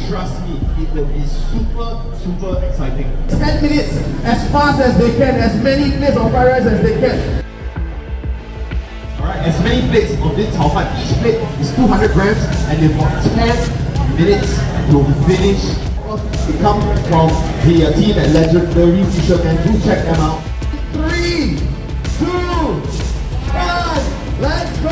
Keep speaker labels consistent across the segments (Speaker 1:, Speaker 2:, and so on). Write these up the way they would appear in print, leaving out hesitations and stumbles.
Speaker 1: trust me, it will be super exciting.
Speaker 2: 10 minutes, as fast as they can, as many plates of fried rice as they can.
Speaker 1: Alright, as many plates of this 炒饭, each plate is 200 grams and they've got 10 minutes to finish. It comes from the team at Legendary Fisherman. Do check them out.
Speaker 2: 3, 2, 1, let's go!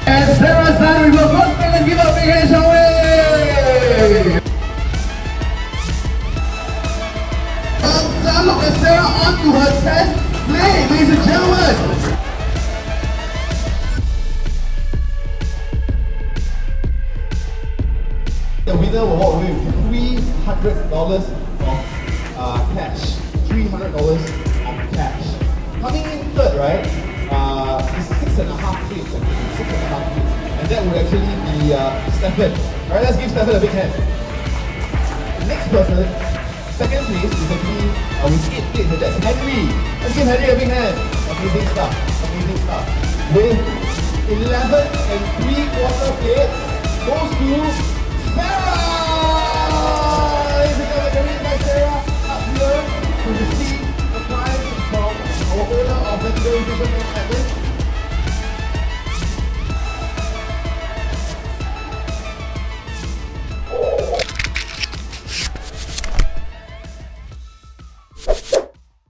Speaker 2: And Sarah's done, we will go back and give a big hand away! Look at Sarah onto her 10th plate, ladies and gentlemen!
Speaker 1: The winner will walk away with $300 of cash. $300 of cash. Coming in third, right? Is 6.5 plates. 6.5 plates. And that would actually be Stefan. Alright, let's give Stefan a big hand. The next person, second place, is actually with 8 plates, and that's Henry. Let's give Henry a big hand. Amazing stuff. Amazing stuff. With 11 and 3/4 plates, goes to